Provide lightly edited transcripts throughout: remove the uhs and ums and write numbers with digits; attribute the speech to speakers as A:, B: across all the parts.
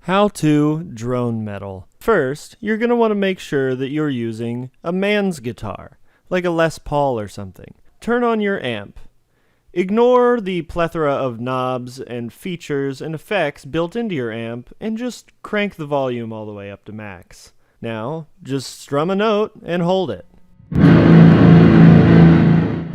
A: How to drone metal. First, you're going to want to make sure that you're using a man's guitar, like a Les Paul or something. Turn on your amp. Ignore the plethora of knobs and features and effects built into your amp and just crank the volume all the way up to max. Now, just strum a note and hold it.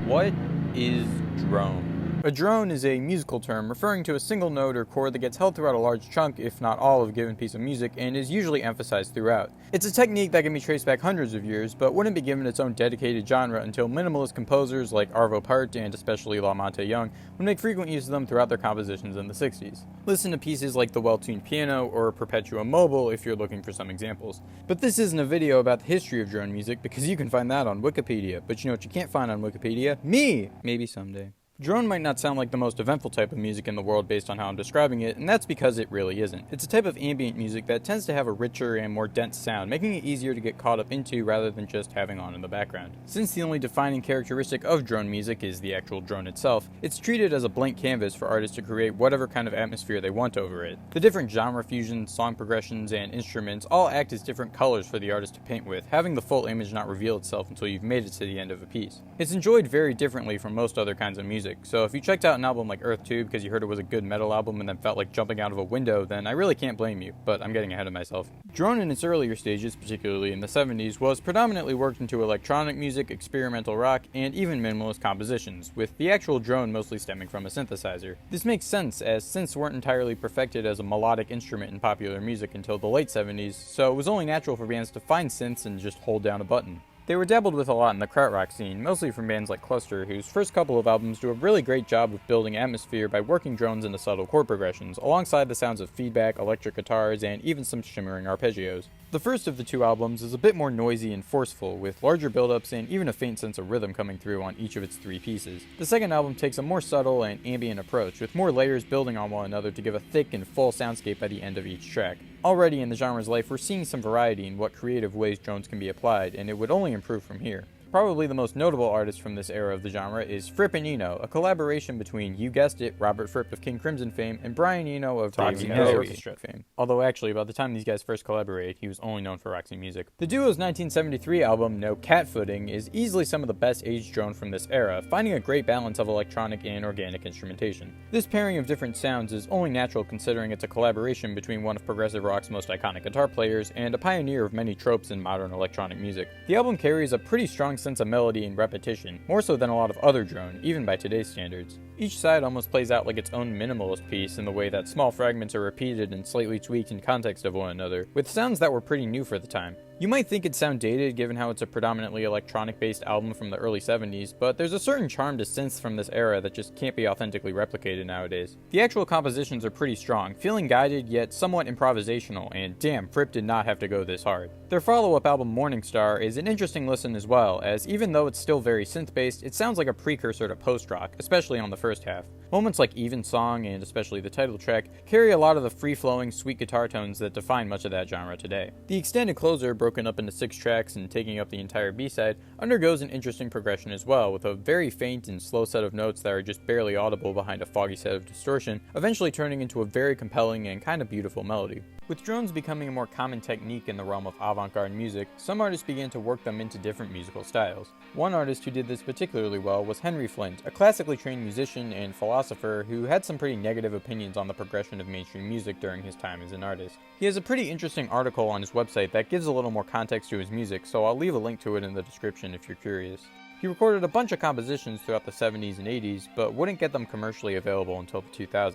B: What is drone? A drone is a musical term referring to a single note or chord that gets held throughout a large chunk, if not all, of a given piece of music, and is usually emphasized throughout. It's a technique that can be traced back hundreds of years, but wouldn't be given its own dedicated genre until minimalist composers like Arvo Pärt and especially La Monte Young would make frequent use of them throughout their compositions in the 60s. Listen to pieces like The Well-Tuned Piano or Perpetua Mobile if you're looking for some examples. But this isn't a video about the history of drone music because you can find that on Wikipedia, but you know what you can't find on Wikipedia? Me! Maybe someday. Drone might not sound like the most eventful type of music in the world based on how I'm describing it, and that's because it really isn't. It's a type of ambient music that tends to have a richer and more dense sound, making it easier to get caught up into rather than just having on in the background. Since the only defining characteristic of drone music is the actual drone itself, it's treated as a blank canvas for artists to create whatever kind of atmosphere they want over it. The different genre fusions, song progressions, and instruments all act as different colors for the artist to paint with, having the full image not reveal itself until you've made it to the end of a piece. It's enjoyed very differently from most other kinds of music. So if you checked out an album like Earth 2 because you heard it was a good metal album and then felt like jumping out of a window, then I really can't blame you, but I'm getting ahead of myself. Drone in its earlier stages, particularly in the 70s, was predominantly worked into electronic music, experimental rock, and even minimalist compositions, with the actual drone mostly stemming from a synthesizer. This makes sense, as synths weren't entirely perfected as a melodic instrument in popular music until the late 70s, so it was only natural for bands to find synths and just hold down a button. They were dabbled with a lot in the krautrock scene, mostly from bands like Cluster, whose first couple of albums do a really great job of building atmosphere by working drones into subtle chord progressions, alongside the sounds of feedback, electric guitars, and even some shimmering arpeggios. The first of the two albums is a bit more noisy and forceful, with larger build-ups and even a faint sense of rhythm coming through on each of its three pieces. The second album takes a more subtle and ambient approach, with more layers building on one another to give a thick and full soundscape by the end of each track. Already in the genre's life, we're seeing some variety in what creative ways drones can be applied, and it would only improve from here. Probably the most notable artist from this era of the genre is Fripp Eno, a collaboration between, you guessed it, Robert Fripp of King Crimson fame and Brian Eno of Roxy Music fame. Although actually, by the time these guys first collaborated, he was only known for Roxy Music. The duo's 1973 album, No Catfooting, is easily some of the best aged drone from this era, finding a great balance of electronic and organic instrumentation. This pairing of different sounds is only natural considering it's a collaboration between one of progressive rock's most iconic guitar players and a pioneer of many tropes in modern electronic music. The album carries a pretty strong sense of melody and repetition, more so than a lot of other drone, even by today's standards. Each side almost plays out like its own minimalist piece in the way that small fragments are repeated and slightly tweaked in context of one another, with sounds that were pretty new for the time. You might think it'd sound dated given how it's a predominantly electronic-based album from the early 70s, but there's a certain charm to synths from this era that just can't be authentically replicated nowadays. The actual compositions are pretty strong, feeling guided yet somewhat improvisational, and damn, Fripp did not have to go this hard. Their follow-up album Morning Star is an interesting listen as well, as even though it's still very synth-based, it sounds like a precursor to post-rock, especially on the first half. Moments like Even Song, and especially the title track, carry a lot of the free-flowing, sweet guitar tones that define much of that genre today. The extended closer, broken up into 6 tracks and taking up the entire B-side, undergoes an interesting progression as well, with a very faint and slow set of notes that are just barely audible behind a foggy set of distortion, eventually turning into a very compelling and kind of beautiful melody. With drones becoming a more common technique in the realm of avant-garde music, some artists began to work them into different musical styles. One artist who did this particularly well was Henry Flynt, a classically trained musician and philosopher who had some pretty negative opinions on the progression of mainstream music during his time as an artist. He has a pretty interesting article on his website that gives a little more context to his music, so I'll leave a link to it in the description if you're curious. He recorded a bunch of compositions throughout the 70s and 80s, but wouldn't get them commercially available until the 2000s.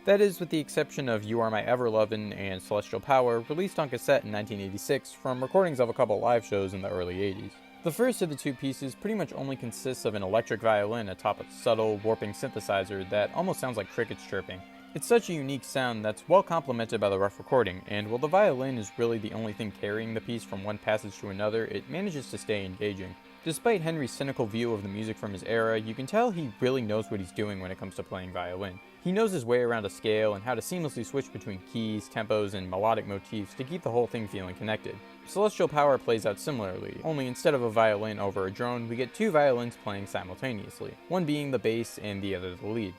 B: That is, with the exception of You Are My Everlovin and Celestial Power, released on cassette in 1986 from recordings of a couple live shows in the early 80s. The first of the two pieces pretty much only consists of an electric violin atop a subtle, warping synthesizer that almost sounds like crickets chirping. It's such a unique sound that's well complemented by the rough recording, and while the violin is really the only thing carrying the piece from one passage to another, it manages to stay engaging. Despite Henry's cynical view of the music from his era, you can tell he really knows what he's doing when it comes to playing violin. He knows his way around a scale and how to seamlessly switch between keys, tempos, and melodic motifs to keep the whole thing feeling connected. Celestial Power plays out similarly, only instead of a violin over a drone, we get 2 violins playing simultaneously, one being the bass and the other the lead.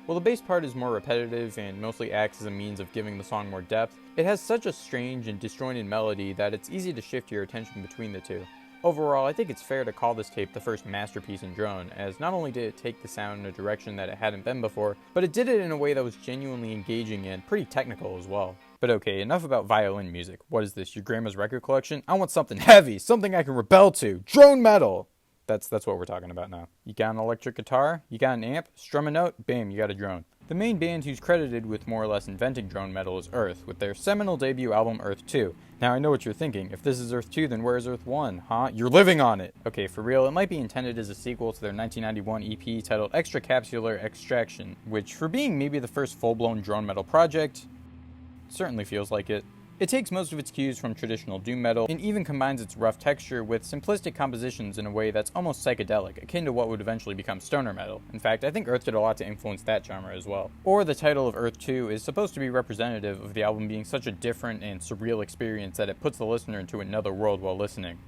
B: While the bass part is more repetitive and mostly acts as a means of giving the song more depth, it has such a strange and disjointed melody that it's easy to shift your attention between the two. Overall, I think it's fair to call this tape the first masterpiece in drone, as not only did it take the sound in a direction that it hadn't been before, but it did it in a way that was genuinely engaging and pretty technical as well. But okay, enough about violin music. What is this, your grandma's record collection? I want something heavy, something I can rebel to. Drone metal! That's what we're talking about now. You got an electric guitar, you got an amp, strum a note, bam, you got a drone. The main band who's credited with more or less inventing drone metal is Earth, with their seminal debut album Earth 2. Now I know what you're thinking, if this is Earth 2 then where's Earth 1, huh? You're living on it! Okay, for real, it might be intended as a sequel to their 1991 EP titled Extracapsular Extraction, which for being maybe the first full-blown drone metal project, certainly feels like it. It takes most of its cues from traditional doom metal, and even combines its rough texture with simplistic compositions in a way that's almost psychedelic, akin to what would eventually become stoner metal. In fact, I think Earth did a lot to influence that genre as well. Or the title of Earth 2 is supposed to be representative of the album being such a different and surreal experience that it puts the listener into another world while listening.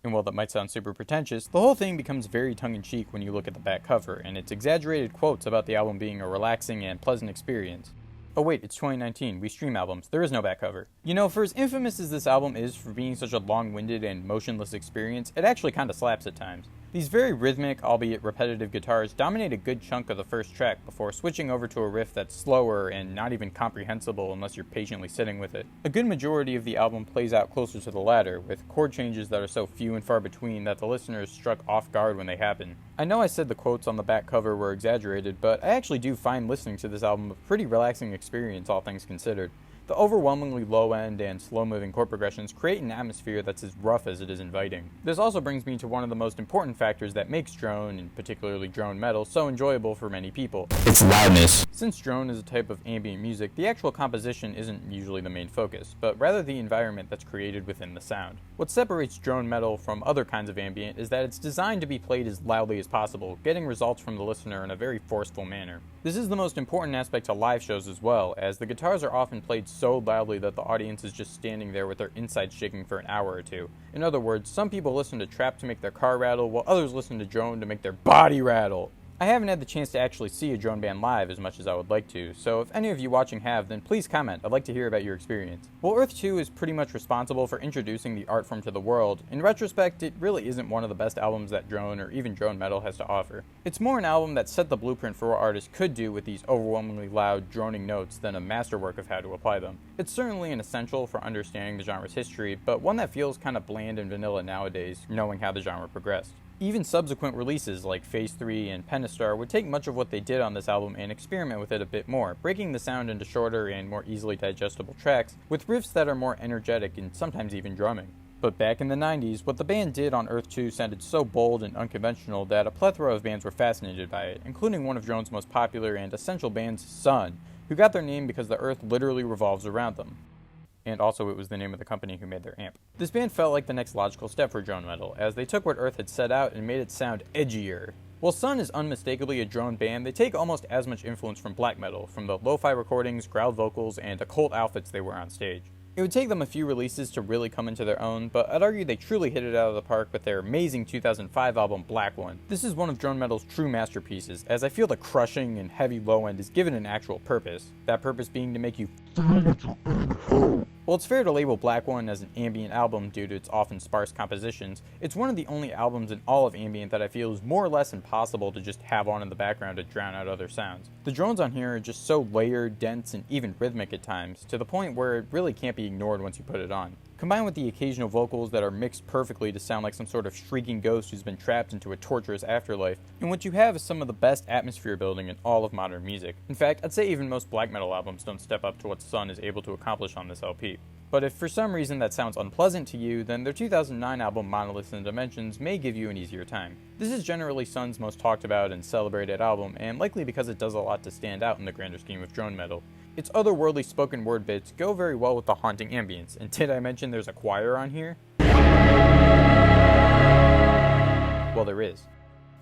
B: And while that might sound super pretentious, the whole thing becomes very tongue-in-cheek when you look at the back cover, and its exaggerated quotes about the album being a relaxing and pleasant experience. Oh wait, it's 2019, we stream albums, there is no back cover. You know, for as infamous as this album is for being such a long-winded and motionless experience, it actually kinda slaps at times. These very rhythmic, albeit repetitive guitars dominate a good chunk of the first track before switching over to a riff that's slower and not even comprehensible unless you're patiently sitting with it. A good majority of the album plays out closer to the latter, with chord changes that are so few and far between that the listener is struck off guard when they happen. I know I said the quotes on the back cover were exaggerated, but I actually do find listening to this album a pretty relaxing experience, all things considered. The overwhelmingly low-end and slow-moving chord progressions create an atmosphere that's as rough as it is inviting. This also brings me to one of the most important factors that makes drone, and particularly drone metal, so enjoyable for many people. Its loudness. Since drone is a type of ambient music, the actual composition isn't usually the main focus, but rather the environment that's created within the sound. What separates drone metal from other kinds of ambient is that it's designed to be played as loudly as possible, getting results from the listener in a very forceful manner. This is the most important aspect to live shows as well, as the guitars are often played so loudly that the audience is just standing there with their insides shaking for an hour or two. In other words, some people listen to trap to make their car rattle, while others listen to drone to make their body rattle. I haven't had the chance to actually see a drone band live as much as I would like to, so if any of you watching have, then please comment. I'd like to hear about your experience. While Earth 2 is pretty much responsible for introducing the art form to the world, in retrospect, it really isn't one of the best albums that drone or even drone metal has to offer. It's more an album that set the blueprint for what artists could do with these overwhelmingly loud, droning notes than a masterwork of how to apply them. It's certainly an essential for understanding the genre's history, but one that feels kind of bland and vanilla nowadays, knowing how the genre progressed. Even subsequent releases like Phase 3 and Pentastar would take much of what they did on this album and experiment with it a bit more, breaking the sound into shorter and more easily digestible tracks, with riffs that are more energetic and sometimes even drumming. But back in the 90s, what the band did on Earth 2 sounded so bold and unconventional that a plethora of bands were fascinated by it, including one of drone's most popular and essential bands, Sunn, who got their name because the Earth literally revolves around them. And also it was the name of the company who made their amp. This band felt like the next logical step for drone metal, as they took what Earth had set out and made it sound edgier. While Sunn is unmistakably a drone band, they take almost as much influence from black metal, from the lo-fi recordings, growled vocals, and occult outfits they wear on stage. It would take them a few releases to really come into their own, but I'd argue they truly hit it out of the park with their amazing 2005 album Black One. This is one of drone metal's true masterpieces, as I feel the crushing and heavy low end is given an actual purpose, that purpose being to make you While it's fair to label Black One as an ambient album due to its often sparse compositions, it's one of the only albums in all of ambient that I feel is more or less impossible to just have on in the background to drown out other sounds. The drones on here are just so layered, dense, and even rhythmic at times, to the point where it really can't be ignored once you put it on. Combined with the occasional vocals that are mixed perfectly to sound like some sort of shrieking ghost who's been trapped into a torturous afterlife, and what you have is some of the best atmosphere building in all of modern music. In fact, I'd say even most black metal albums don't step up to what Sunn is able to accomplish on this LP. But if for some reason that sounds unpleasant to you, then their 2009 album Monoliths and Dimensions may give you an easier time. This is generally Sunn's most talked about and celebrated album, and likely because it does a lot to stand out in the grander scheme of drone metal. Its otherworldly spoken word bits go very well with the haunting ambience, and did I mention there's a choir on here? Well, there is,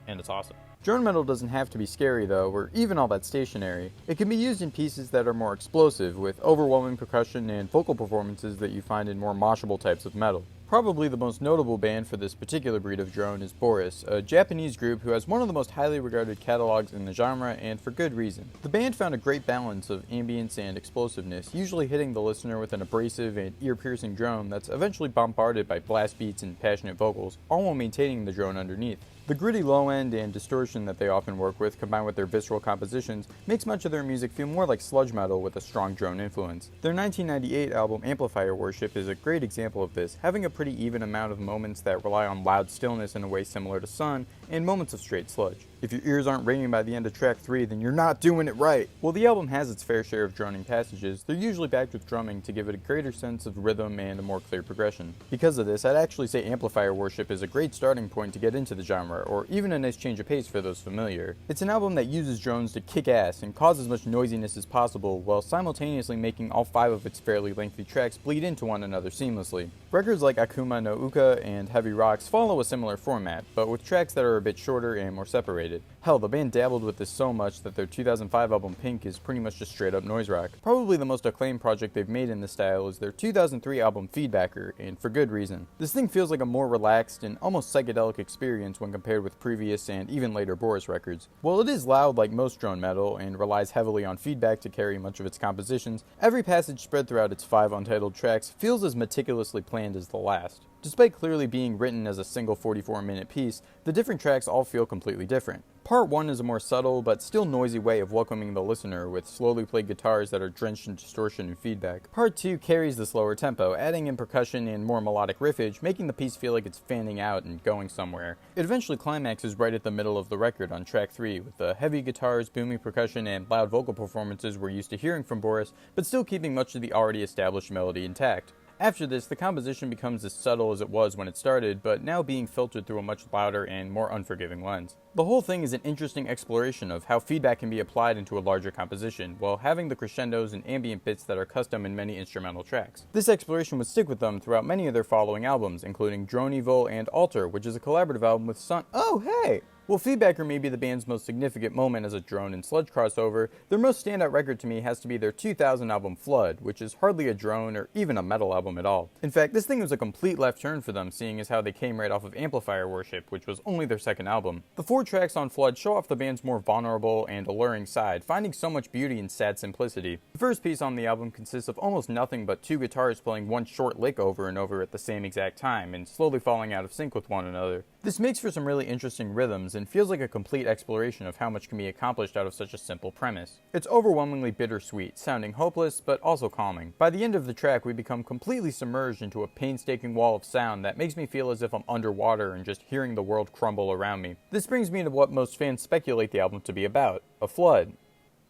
B: and it's awesome. Drone metal doesn't have to be scary though, or even all that stationary. It can be used in pieces that are more explosive, with overwhelming percussion and vocal performances that you find in more moshable types of metal. Probably the most notable band for this particular breed of drone is Boris, a Japanese group who has one of the most highly regarded catalogs in the genre, and for good reason. The band found a great balance of ambience and explosiveness, usually hitting the listener with an abrasive and ear-piercing drone that's eventually bombarded by blast beats and passionate vocals, all while maintaining the drone underneath. The gritty low end and distortion that they often work with, combined with their visceral compositions, makes much of their music feel more like sludge metal with a strong drone influence. Their 1998 album Amplifier Worship is a great example of this, having a pretty even amount of moments that rely on loud stillness in a way similar to Sunn, and moments of straight sludge. If your ears aren't ringing by the end of track 3, then you're not doing it right! While the album has its fair share of droning passages, they're usually backed with drumming to give it a greater sense of rhythm and a more clear progression. Because of this, I'd actually say Amplifier Worship is a great starting point to get into the genre, or even a nice change of pace for those familiar. It's an album that uses drones to kick ass and cause as much noisiness as possible, while simultaneously making all 5 of its fairly lengthy tracks bleed into one another seamlessly. Records like Akuma no Uka and Heavy Rocks follow a similar format, but with tracks that are a bit shorter and more separated. Hell, the band dabbled with this so much that their 2005 album Pink is pretty much just straight up noise rock. Probably the most acclaimed project they've made in this style is their 2003 album Feedbacker, and for good reason. This thing feels like a more relaxed and almost psychedelic experience when compared with previous and even later Boris records. While it is loud like most drone metal and relies heavily on feedback to carry much of its compositions, every passage spread throughout its 5 untitled tracks feels as meticulously planned as the last. Despite clearly being written as a single 44-minute piece, the different tracks all feel completely different. Part 1 is a more subtle but still noisy way of welcoming the listener with slowly played guitars that are drenched in distortion and feedback. Part 2 carries the slower tempo, adding in percussion and more melodic riffage, making the piece feel like it's fanning out and going somewhere. It eventually climaxes right at the middle of the record on track 3, with the heavy guitars, booming percussion, and loud vocal performances we're used to hearing from Boris, but still keeping much of the already established melody intact. After this, the composition becomes as subtle as it was when it started, but now being filtered through a much louder and more unforgiving lens. The whole thing is an interesting exploration of how feedback can be applied into a larger composition, while having the crescendos and ambient bits that are custom in many instrumental tracks. This exploration would stick with them throughout many of their following albums, including Drone Evil and Alter, which is a collaborative album with Sunn O. Hey! While Feedbacker may be the band's most significant moment as a drone and sludge crossover, their most standout record to me has to be their 2000 album Flood, which is hardly a drone or even a metal album at all. In fact, this thing was a complete left turn for them, seeing as how they came right off of Amplifier Worship, which was only their second album. The 4 tracks on Flood show off the band's more vulnerable and alluring side, finding so much beauty in sad simplicity. The first piece on the album consists of almost nothing but 2 guitars playing one short lick over and over at the same exact time, and slowly falling out of sync with one another. This makes for some really interesting rhythms, and feels like a complete exploration of how much can be accomplished out of such a simple premise. It's overwhelmingly bittersweet, sounding hopeless, but also calming. By the end of the track, we become completely submerged into a painstaking wall of sound that makes me feel as if I'm underwater and just hearing the world crumble around me. This brings me to what most fans speculate the album to be about: a flood.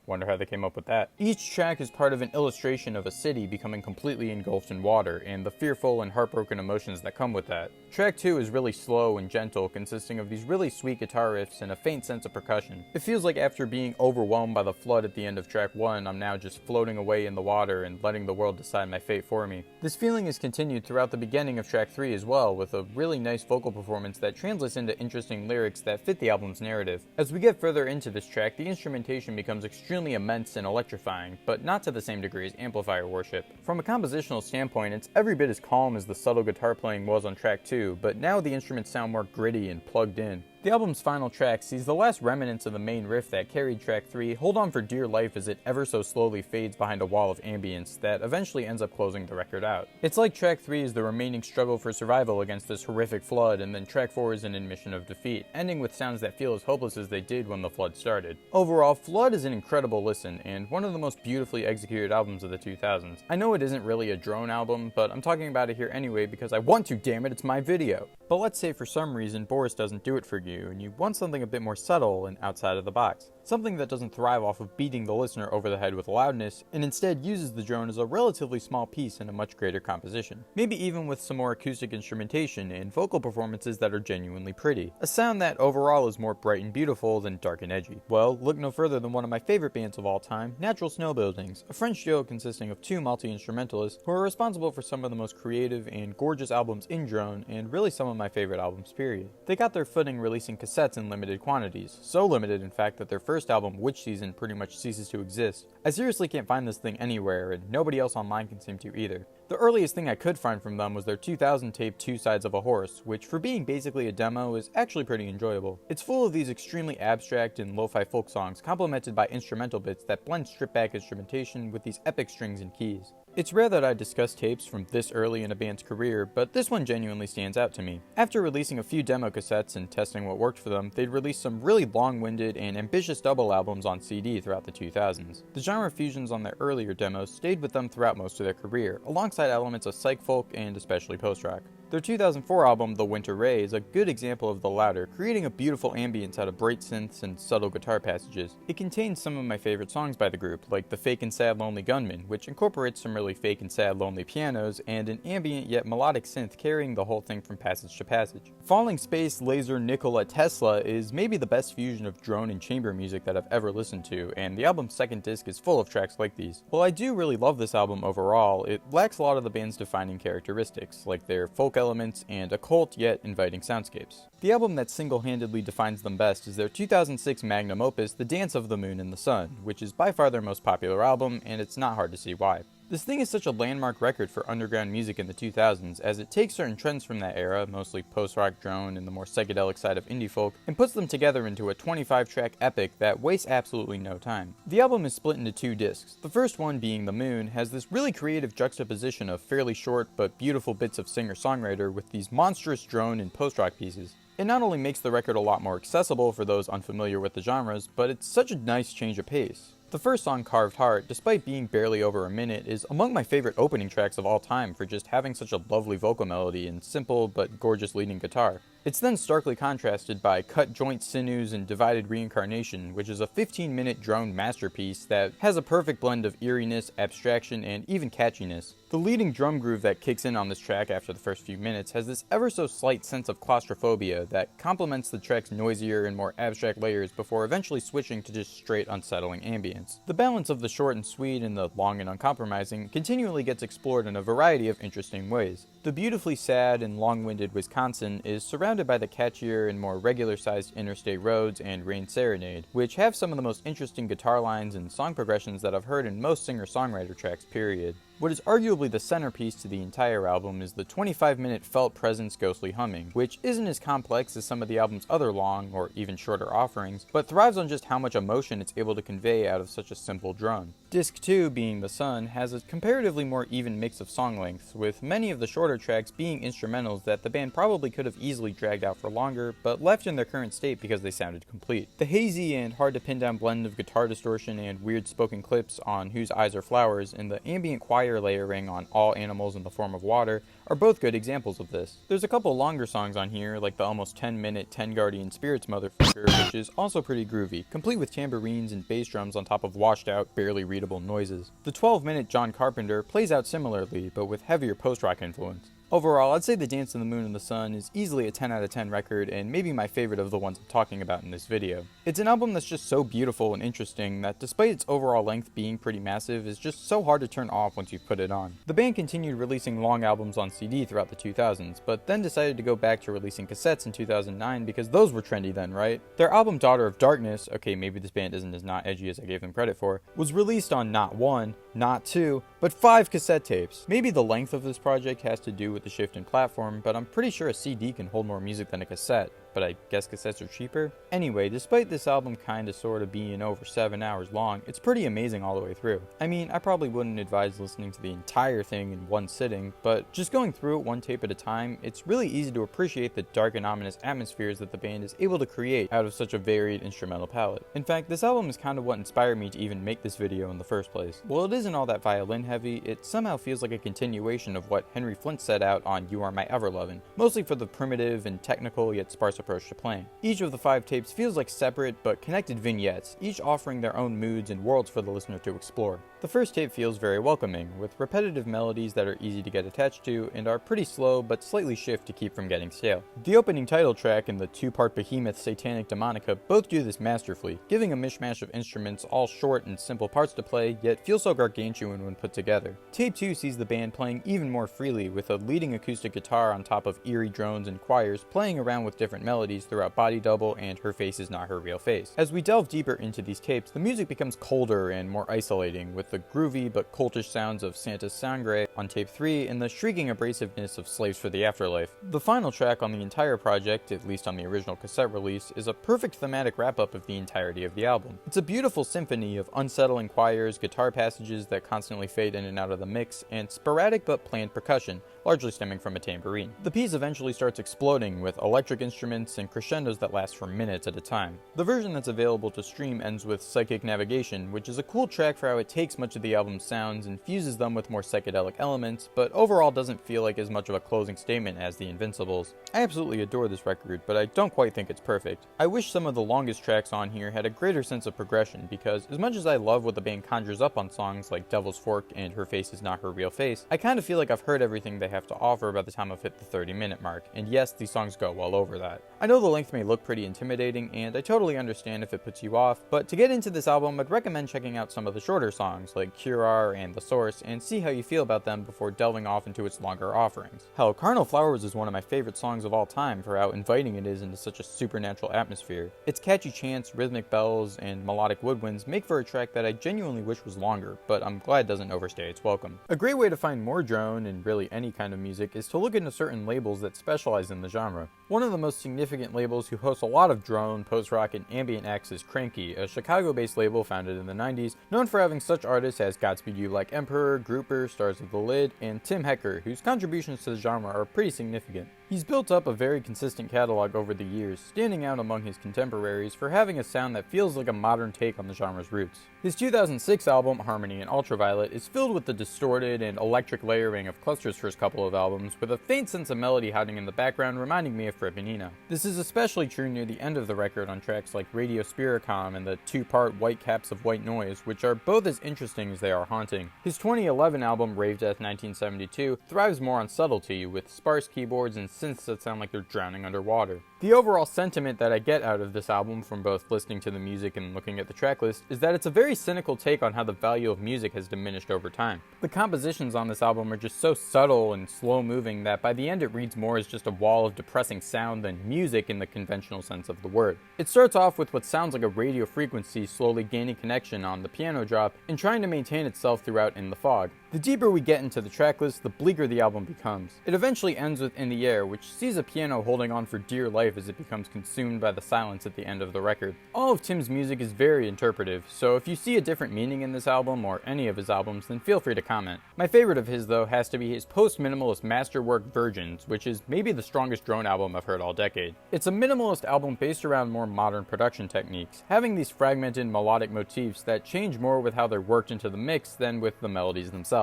B: Wonder how they came up with that. Each track is part of an illustration of a city becoming completely engulfed in water, and the fearful and heartbroken emotions that come with that. Track 2 is really slow and gentle, consisting of these really sweet guitar riffs and a faint sense of percussion. It feels like after being overwhelmed by the flood at the end of track 1, I'm now just floating away in the water and letting the world decide my fate for me. This feeling is continued throughout the beginning of track 3 as well, with a really nice vocal performance that translates into interesting lyrics that fit the album's narrative. As we get further into this track, the instrumentation becomes extremely immense and electrifying, but not to the same degree as Amplifier Worship. From a compositional standpoint, it's every bit as calm as the subtle guitar playing was on track 2, but now the instruments sound more gritty and plugged in. The album's final track sees the last remnants of the main riff that carried track 3 hold on for dear life as it ever so slowly fades behind a wall of ambience that eventually ends up closing the record out. It's like track 3 is the remaining struggle for survival against this horrific flood, and then track 4 is an admission of defeat, ending with sounds that feel as hopeless as they did when the flood started. Overall, Flood is an incredible listen, and one of the most beautifully executed albums of the 2000s. I know it isn't really a drone album, but I'm talking about it here anyway because I want to, damn it, it's my video. But let's say for some reason Boris doesn't do it for you, and you want something a bit more subtle and outside of the box. Something that doesn't thrive off of beating the listener over the head with loudness, and instead uses the drone as a relatively small piece in a much greater composition. Maybe even with some more acoustic instrumentation and vocal performances that are genuinely pretty. A sound that overall is more bright and beautiful than dark and edgy. Well, look no further than one of my favorite bands of all time, Natural Snow Buildings, a French duo consisting of 2 multi-instrumentalists who are responsible for some of the most creative and gorgeous albums in drone, and really some of my favorite albums period. They got their footing releasing cassettes in limited quantities, so limited in fact that their first first album, Witch Season, pretty much ceases to exist. I seriously can't find this thing anywhere, and nobody else online can seem to either. The earliest thing I could find from them was their 2000 tape Two Sides of a Horse, which for being basically a demo is actually pretty enjoyable. It's full of these extremely abstract and lo-fi folk songs, complemented by instrumental bits that blend stripped-back instrumentation with these epic strings and keys. It's rare that I discuss tapes from this early in a band's career, but this one genuinely stands out to me. After releasing a few demo cassettes and testing what worked for them, they'd released some really long-winded and ambitious double albums on CD throughout the 2000s. The genre fusions on their earlier demos stayed with them throughout most of their career, alongside elements of psych folk and especially post-rock. Their 2004 album, The Winter Ray, is a good example of the latter, creating a beautiful ambience out of bright synths and subtle guitar passages. It contains some of my favorite songs by the group, like The Fake and Sad Lonely Gunman, which incorporates some really fake and sad lonely pianos, and an ambient yet melodic synth carrying the whole thing from passage to passage. Falling Space, Laser, Nikola, Tesla is maybe the best fusion of drone and chamber music that I've ever listened to, and the album's second disc is full of tracks like these. While I do really love this album overall, it lacks a lot of the band's defining characteristics, like their folk elements and occult yet inviting soundscapes. The album that single-handedly defines them best is their 2006 magnum opus, The Dance of the Moon and the Sun, which is by far their most popular album, and it's not hard to see why. This thing is such a landmark record for underground music in the 2000s, as it takes certain trends from that era, mostly post-rock drone and the more psychedelic side of indie folk, and puts them together into a 25-track epic that wastes absolutely no time. The album is split into two discs. The first one, being The Moon, has this really creative juxtaposition of fairly short but beautiful bits of singer-songwriter with these monstrous drone and post-rock pieces. It not only makes the record a lot more accessible for those unfamiliar with the genres, but it's such a nice change of pace. The first song, Carved Heart, despite being barely over a minute, is among my favorite opening tracks of all time for just having such a lovely vocal melody and simple but gorgeous leading guitar. It's then starkly contrasted by Cut Joint Sinews and Divided Reincarnation, which is a 15-minute drone masterpiece that has a perfect blend of eeriness, abstraction, and even catchiness. The leading drum groove that kicks in on this track after the first few minutes has this ever so slight sense of claustrophobia that complements the track's noisier and more abstract layers before eventually switching to just straight unsettling ambience. The balance of the short and sweet and the long and uncompromising continually gets explored in a variety of interesting ways. The beautifully sad and long-winded Wisconsin is surrounded by the catchier and more regular-sized Interstate Roads and Rain Serenade, which have some of the most interesting guitar lines and song progressions that I've heard in most singer-songwriter tracks, period. What is arguably the centerpiece to the entire album is the 25-minute Felt Presence Ghostly Humming, which isn't as complex as some of the album's other long, or even shorter offerings, but thrives on just how much emotion it's able to convey out of such a simple drone. Disc 2, being The Sun, has a comparatively more even mix of song lengths, with many of the shorter tracks being instrumentals that the band probably could have easily dragged out for longer, but left in their current state because they sounded complete. The hazy and hard to pin down blend of guitar distortion and weird spoken clips on Whose Eyes Are Flowers and the ambient choir layering on All Animals in the Form of Water are both good examples of this. There's a couple longer songs on here, like the almost 10-minute Ten Guardian Spirits Motherfucker, which is also pretty groovy, complete with tambourines and bass drums on top of washed out, barely readable noises. The 12-minute John Carpenter plays out similarly, but with heavier post-rock influence. Overall, I'd say The Dance of the Moon and the Sun is easily a 10 out of 10 record and maybe my favorite of the ones I'm talking about in this video. It's an album that's just so beautiful and interesting that despite its overall length being pretty massive, is just so hard to turn off once you put it on. The band continued releasing long albums on CD throughout the 2000s, but then decided to go back to releasing cassettes in 2009 because those were trendy then, right? Their album Daughter of Darkness, okay, maybe this band isn't as not edgy as I gave them credit for, was released on not one, not two, but 5 cassette tapes. Maybe the length of this project has to do with the shift in platform, but I'm pretty sure a CD can hold more music than a cassette. But I guess cassettes are cheaper? Anyway, despite this album kinda sorta being over 7 hours long, it's pretty amazing all the way through. I mean, I probably wouldn't advise listening to the entire thing in one sitting, but just going through it one tape at a time, it's really easy to appreciate the dark and ominous atmospheres that the band is able to create out of such a varied instrumental palette. In fact, this album is kinda what inspired me to even make this video in the first place. While it isn't all that violin heavy, it somehow feels like a continuation of what Henry Flynt set out on You Are My Everlovin, mostly for the primitive and technical yet sparse approach to playing. Each of the 5 tapes feels like separate but connected vignettes, each offering their own moods and worlds for the listener to explore. The first tape feels very welcoming, with repetitive melodies that are easy to get attached to and are pretty slow but slightly shift to keep from getting stale. The opening title track and the two-part behemoth Satanic Demona both do this masterfully, giving a mishmash of instruments all short and simple parts to play, yet feel so gargantuan when put together. Tape 2 sees the band playing even more freely, with a leading acoustic guitar on top of eerie drones and choirs playing around with different melodies throughout Body Double and Her Face Is Not Her Real Face. As we delve deeper into these tapes, the music becomes colder and more isolating, with the groovy but cultish sounds of Santa's Sangre on tape 3 and the shrieking abrasiveness of Slaves for the Afterlife. The final track on the entire project, at least on the original cassette release, is a perfect thematic wrap-up of the entirety of the album. It's a beautiful symphony of unsettling choirs, guitar passages that constantly fade in and out of the mix, and sporadic but planned percussion, largely stemming from a tambourine. The piece eventually starts exploding with electric instruments and crescendos that last for minutes at a time. The version that's available to stream ends with Psychic Navigation, which is a cool track for how it takes much of the album's sounds and fuses them with more psychedelic elements, but overall doesn't feel like as much of a closing statement as The Invincibles. I absolutely adore this record, but I don't quite think it's perfect. I wish some of the longest tracks on here had a greater sense of progression, because as much as I love what the band conjures up on songs like Devil's Fork and Her Face Is Not Her Real Face, I kind of feel like I've heard everything they have to offer by the time I've hit the 30-minute mark, and yes, these songs go well over that. I know the length may look pretty intimidating, and I totally understand if it puts you off, but to get into this album, I'd recommend checking out some of the shorter songs like Curar and The Source, and see how you feel about them before delving off into its longer offerings. Hell, Carnal Flowers is one of my favorite songs of all time for how inviting it is into such a supernatural atmosphere. Its catchy chants, rhythmic bells, and melodic woodwinds make for a track that I genuinely wish was longer, but I'm glad doesn't overstay its welcome. A great way to find more drone, and really any kind of music, is to look into certain labels that specialize in the genre. One of the most significant labels who hosts a lot of drone, post-rock, and ambient acts is Cranky, a Chicago-based label founded in the 90s, known for having such artists as Godspeed You Like Emperor, Grouper, Stars of the Lid, and Tim Hecker, whose contributions to the genre are pretty significant. He's built up a very consistent catalog over the years, standing out among his contemporaries for having a sound that feels like a modern take on the genre's roots. His 2006 album, Harmony and Ultraviolet, is filled with the distorted and electric layering of Cluster's first couple of albums, with a faint sense of melody hiding in the background reminding me of Fripp Eno. This is especially true near the end of the record on tracks like Radio Spiricom and the two-part White Caps of White Noise, which are both as interesting as they are haunting. His 2011 album, Rave Death 1972, thrives more on subtlety, with sparse keyboards and synths that sound like they're drowning underwater. The overall sentiment that I get out of this album from both listening to the music and looking at the tracklist is that it's a very cynical take on how the value of music has diminished over time. The compositions on this album are just so subtle and slow-moving that by the end it reads more as just a wall of depressing sound than music in the conventional sense of the word. It starts off with what sounds like a radio frequency slowly gaining connection on the piano drop and trying to maintain itself throughout In the Fog. The deeper we get into the tracklist, the bleaker the album becomes. It eventually ends with In the Air, which sees a piano holding on for dear life as it becomes consumed by the silence at the end of the record. All of Tim's music is very interpretive, so if you see a different meaning in this album or any of his albums, then feel free to comment. My favorite of his, though, has to be his post-minimalist masterwork Virgins, which is maybe the strongest drone album I've heard all decade. It's a minimalist album based around more modern production techniques, having these fragmented melodic motifs that change more with how they're worked into the mix than with the melodies themselves.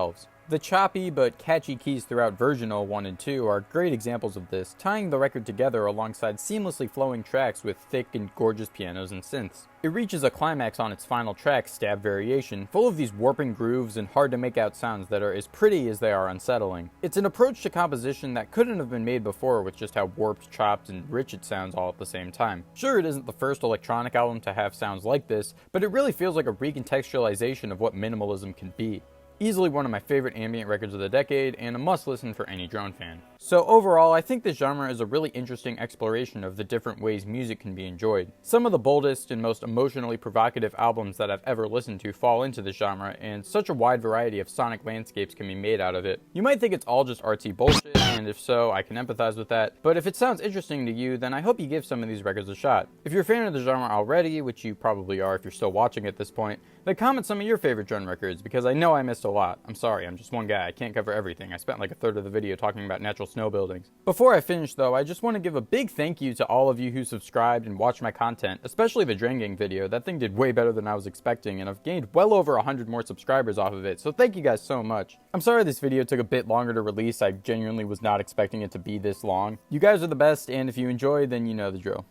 B: The choppy but catchy keys throughout Virginal 1 and 2 are great examples of this, tying the record together alongside seamlessly flowing tracks with thick and gorgeous pianos and synths. It reaches a climax on its final track, Stab Variation, full of these warping grooves and hard to make out sounds that are as pretty as they are unsettling. It's an approach to composition that couldn't have been made before with just how warped, chopped, and rich it sounds all at the same time. Sure, it isn't the first electronic album to have sounds like this, but it really feels like a recontextualization of what minimalism can be. Easily one of my favorite ambient records of the decade, and a must-listen for any drone fan. So overall, I think this genre is a really interesting exploration of the different ways music can be enjoyed. Some of the boldest and most emotionally provocative albums that I've ever listened to fall into this genre, and such a wide variety of sonic landscapes can be made out of it. You might think it's all just artsy bullshit, and if so, I can empathize with that, but if it sounds interesting to you, then I hope you give some of these records a shot. If you're a fan of the genre already, which you probably are if you're still watching at this point, then comment some of your favorite drone records, because I know I missed a lot. I'm sorry, I'm just one guy, I can't cover everything. I spent like a third of the video talking about natural snow buildings. Before I finish though, I just want to give a big thank you to all of you who subscribed and watched my content, especially the Drain Gang video. That thing did way better than I was expecting, and I've gained well over 100 more subscribers off of it, so thank you guys so much. I'm sorry this video took a bit longer to release, I genuinely was not expecting it to be this long. You guys are the best, and if you enjoyed, then you know the drill.